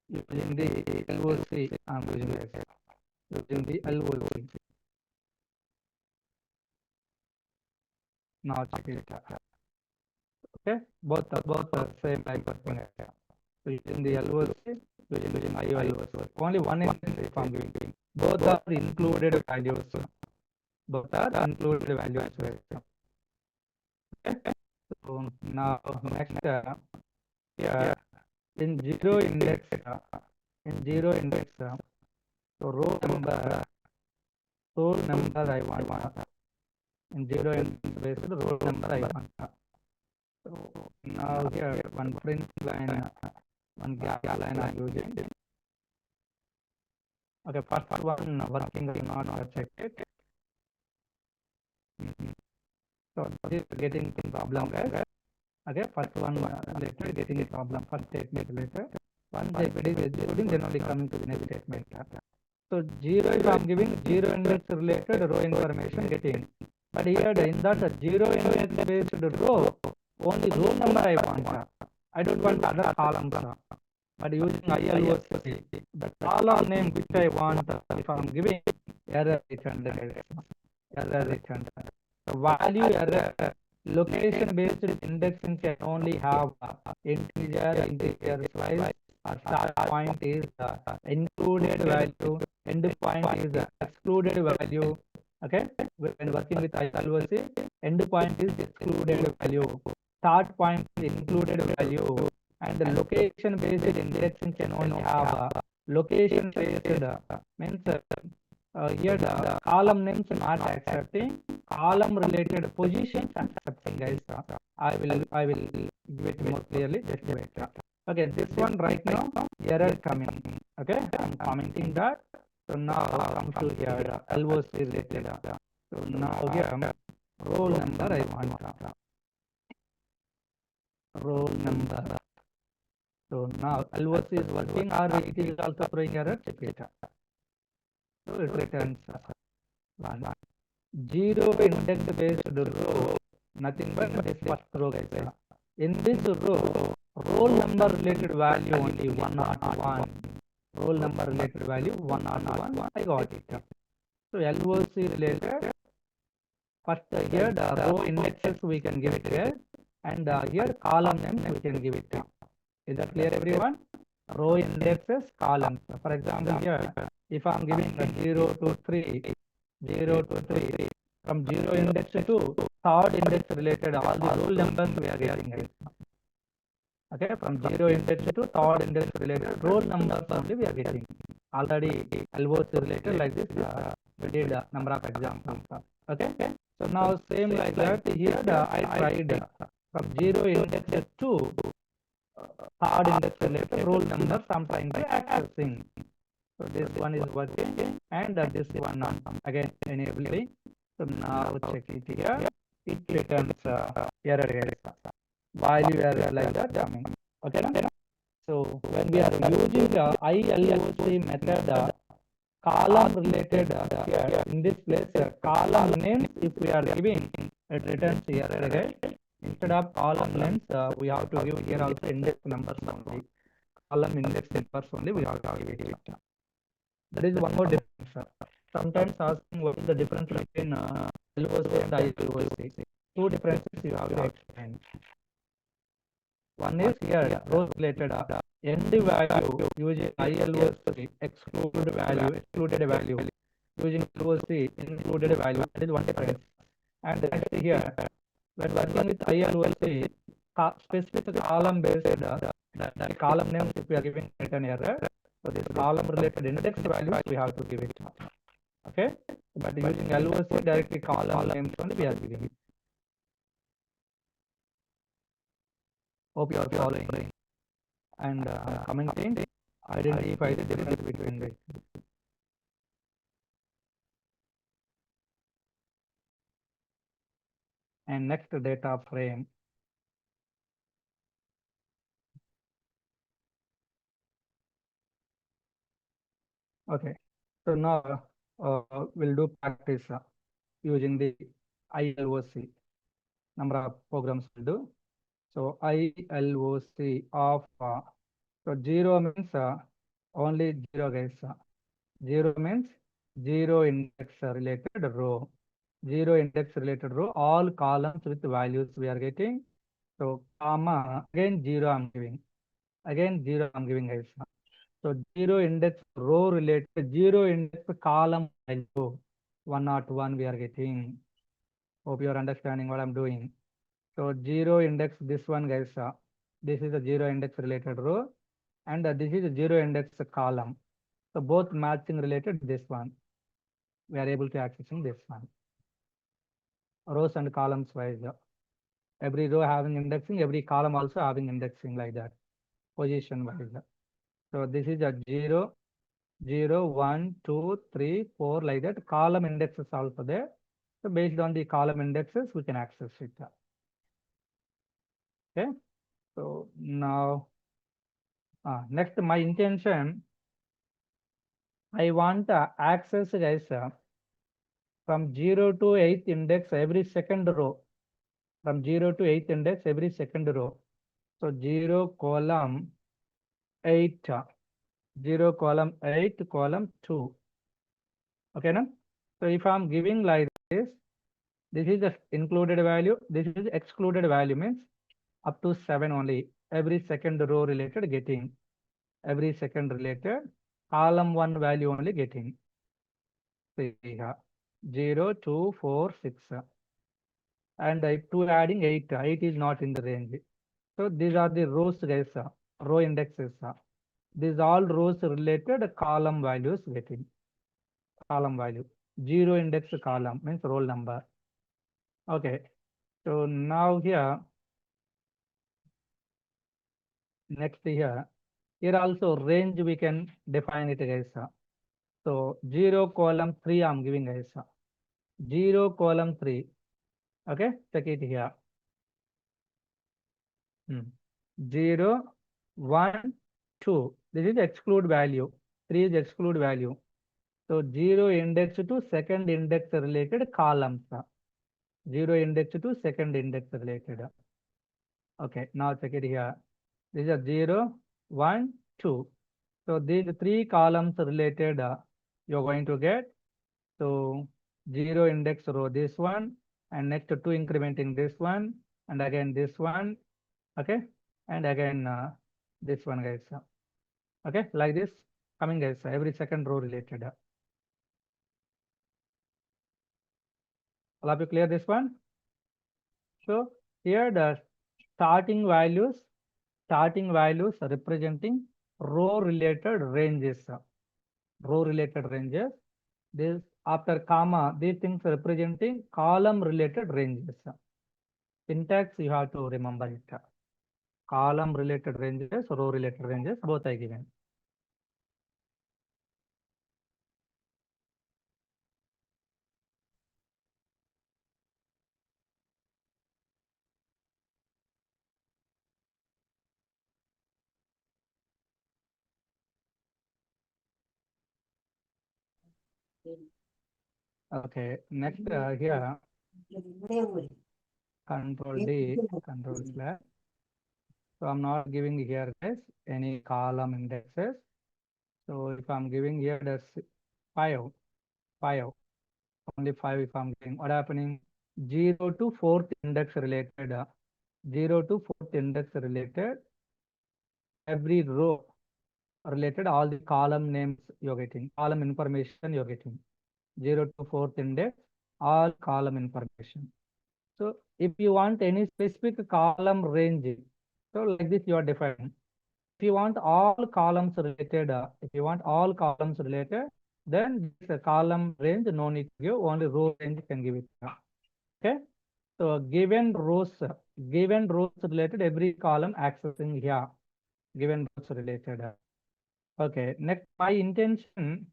using the LOC. I'm using the LOC. Now check it. Okay, both are same type of thing. So using the LOC, using ILOC. Only one is if I'm giving. Both are included values. Both are included values. Okay. So now next here in 0 index, so row number I want. In 0 index row number I want. So now here one print line, one gap line I'm using. Okay, first one working or not, check it. So this is getting problem, guys. Okay, first one later getting a problem, first statement later. Once if it is executing, then only coming to the next statement. So 0 if I'm giving 0 index related row information getting. But here in that zero index based row, only row number I want. I don't want other columns. But using ILOC, the column name which I want, if I'm giving error returned, error returned. The value error, location based indexing can only have integer slice, or start point is included value, end point is excluded value. Okay, when working with ILOC, end point is excluded value, start point is included value, and the location based indexing can only have location based means here the column names not accepting, column related positions accepting, guys. I will give it more clearly, just wait. Okay, this one right now error coming. Okay, I'm commenting that. So now come to here LOC related. So now here roll number I want, roll number. So now LOC is working or it is also throwing error, check it. So it returns one. Zero index based row, nothing but this first row, guys. In this row, roll number related value only 101. Roll number related value 101. I got it. So LOC related. First here the row indexes we can give it here, and here column names we can give it. Is that clear, everyone? Row indexes, columns. For example, here if I am giving 0 to 3, 0 to 3, from 0 index to third index related, all the roll numbers we are getting it. Okay, from 0 index to third index related roll numbers only we are getting. Already LOC related like this, we did a number of examples. Okay, so now same like that here I tried from 0 index to third index related roll numbers I'm trying to accessing. So this one is working, and this one again enabling. So now check it here. It returns error here. Value error like that coming. Okay. So when we are using the ILOC method, column related here in this place, column names if we are giving, it returns error again. Instead of column names, we have to give here also index numbers only. Column index numbers only we have to give it. That is one more difference. Sometimes asking what is the difference between LOC and ILOC. Two differences you have to explain. One is here row related end value using ILOC excluded value using LOC included value. That is one difference. And next here when working with ILOC specific column based the column names if we are giving return error. So this column related index values we have to give it. Okay, but using LOC directly column names only we are giving it. Hope you are following and commenting. Identify the difference between the. And next data frame. Okay, so now we'll do practice using the ILOC. Number of programs will do. So ILOC of so 0 means only 0, guys. 0 means 0 index related row. 0 index related row, all columns with values we are getting. So comma again 0 I'm giving. Again 0 I'm giving, guys. So 0 index row related, 0 index column value 101 we are getting. Hope you are understanding what I'm doing. So 0 index this one, guys. This is a 0 index related row, and this is a 0 index column. So both matching related this one. We are able to accessing this one. Rows and columns wise. Every row having indexing, every column also having indexing like that. Position wise. So this is a 0, 0, 1, 2, 3, 4 like that. Column indexes also there. So based on the column indexes, we can access it. Okay. So now next my intention, I want access, guys, from 0 to 8th index every second row. From 0 to 8th index every second row. So 0 column 8, 0 column 8 column 2. Okay, now? So if I'm giving like this is the included value, this is excluded value, means up to 7 only. Every second row related getting, every second related column 1 value only getting. See here, 0, 2, 4, 6. And 2 adding 8, 8 is not in the range. So these are the rows guys, row indexes. These all rows related column values getting, column value. 0 index column means roll number. Okay, so now here, next here also range we can define it guys. So 0 column 3 I'm giving guys. 0 column 3. Okay, check it here. 0, 1, 2. This is exclude value. 3 is exclude value. So 0 index to second index related columns. 0 index to second index related. Okay, now check it here. These are 0, 1, 2. So these 3 columns related you're going to get. So 0 index row this one, and next 2 incrementing this one, and again this one. Okay, and again this one guys. Okay, like this coming guys, every second row related. All of you clear this one? So here the starting values representing row related ranges. Row related ranges. This after comma, these things representing column related ranges. Syntax you have to remember it. Column related ranges, row related ranges, both are given. Okay, next here, control D, control slash. So I'm not giving here guys any column indexes. So if I'm giving here the 5, 5, only 5 if I'm giving, what happening? 0 to 4th index related, 0 to 4th index related, every row related, all the column names you're getting, column information you're getting. 0 to 4th index, all column information. So if you want any specific column range, so like this you are defining. If you want all columns related, then this column range no need to give, only row range can give it. Okay. So given rows related, every column accessing here, given rows related. Okay. Next my intention,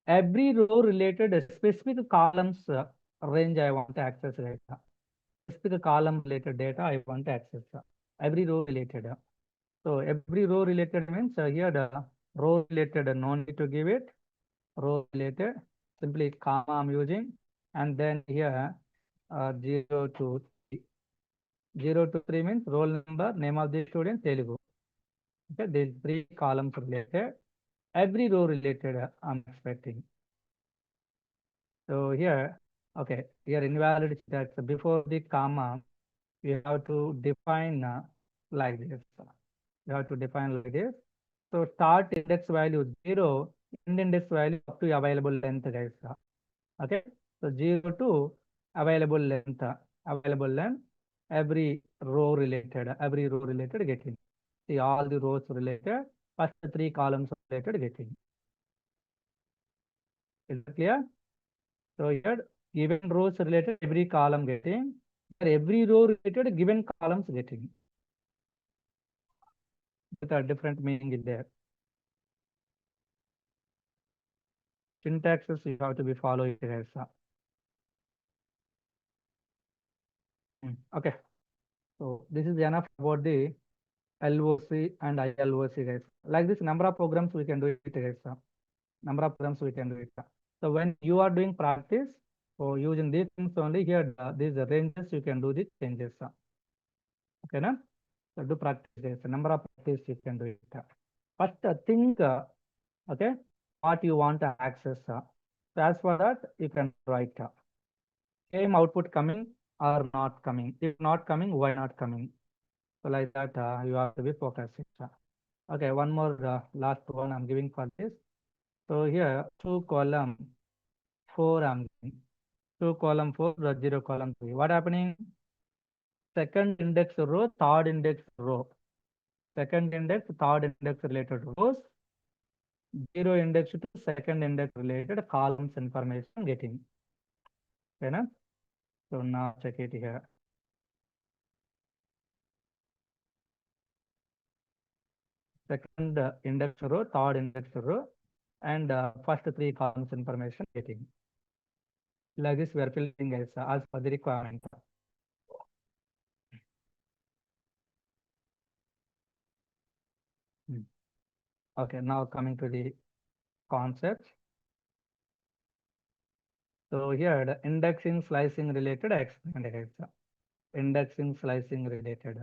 every row related specific columns range I want to access data. Specific column related data I want to access. Every row related. So every row related means here the row related no need to give it. Row related simply comma I'm using, and then here 0 to 3. 0 to 3 means roll number, name of the student, Telugu. Okay, these 3 columns related. Every row related I'm expecting. So here, okay, here invalid syntax. Before the comma, you have to define like this. You have to define like this. So start index value 0, end index value up to available length, guys. Okay. So 0 to available length, every row related getting. See all the rows related, first 3 columns related getting. Is it clear? So here given rows related, every column getting, every row related given columns getting. With a different meaning in there. Syntaxes you have to be following here. Okay. So this is enough about the LOC and ILOC, guys. Like this, number of programs we can do it, guys. Number of programs we can do it. So when you are doing practice, so using these things only here, these ranges you can do the changes. Okay, na? So do practice, guys. Number of practice you can do it. First, think, okay, what you want to access. So as for that, you can write same output coming or not coming. If not coming, why not coming? So like that, you have to be focused. Okay, one more last one I'm giving for this. So here, 2 column 4 I'm giving. 2 column 4, 0 column 3. What happening? Second index row, third index row. Second index, third index related rows. 0 index to second index related columns information getting. Okay, na? So now check it here. Second index row, third index row, and first 3 columns information getting. Like this, we are filling as per the requirement. Okay, now coming to the concepts. So here the indexing, slicing related I explained it. Indexing, slicing related.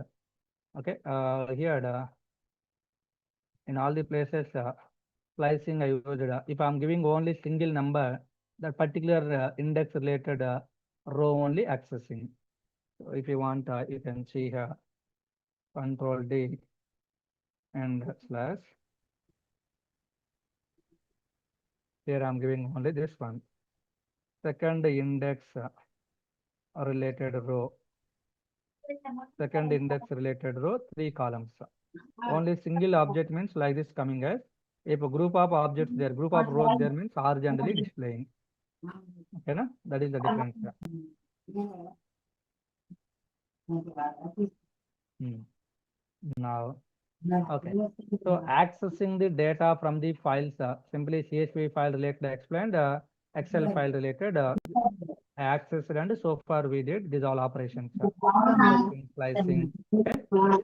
Okay, here in all the places slicing I used. If I'm giving only single number, that particular index related row only accessing. So if you want, you can see here Control D and slash. Here I'm giving only this one. Second index related row. Second index related row, 3 columns. Only single object means like this coming as. If a group of objects there, group of rows there means horizontally displaying. Okay, na? That is the difference. Now, okay. So accessing the data from the files, simply CSV file related explained, Excel file related accessed, and so far we did these all operations. Slicing. Okay. So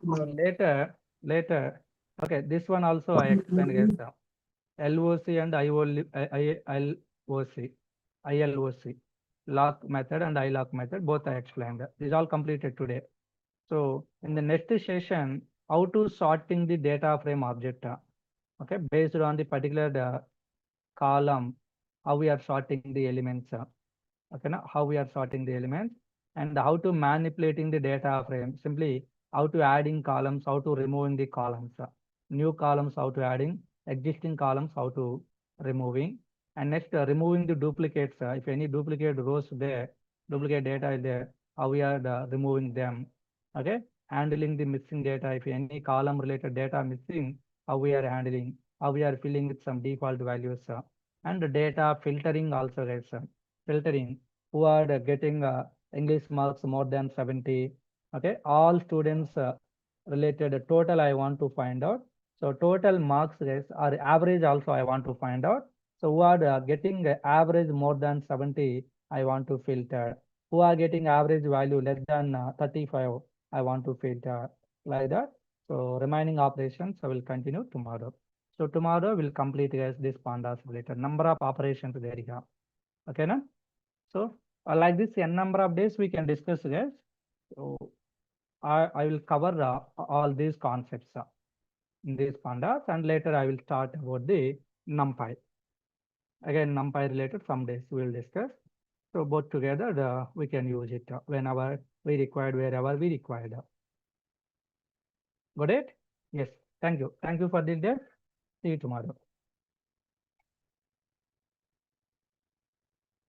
later, okay, this one also I explained, guys. LOC and ILOC, lock method and iLock method, both I explained. This is all completed today. So in the next session, how to sorting the data frame object, okay, based on the particular column, how we are sorting the elements, okay, now how we are sorting the elements, and how to manipulating the data frame, simply how to adding columns, how to removing the columns, new columns, how to adding, existing columns, how to removing, and next removing the duplicates, if any duplicate rows there, duplicate data is there, how we are removing them. Okay, handling the missing data, if any column related data missing, how we are handling, how we are filling with some default values, and data filtering also, guys. Filtering who are getting English marks more than 70. Okay, all students related total I want to find out. So total marks, guys, or average also I want to find out. So who are getting average more than 70, I want to filter. Who are getting average value less than 35, I want to filter, like that. So remaining operations I will continue tomorrow. So tomorrow we'll complete, guys, this pandas related number of operations there you have. Okay, na? So like this, n number of days we can discuss, guys. So I will cover all these concepts in these pandas, and later I will start about the NumPy. Again, NumPy related some days we will discuss. So both together we can use it whenever we required, wherever we required. Got it? Yes. Thank you. Thank you for this day. See you tomorrow.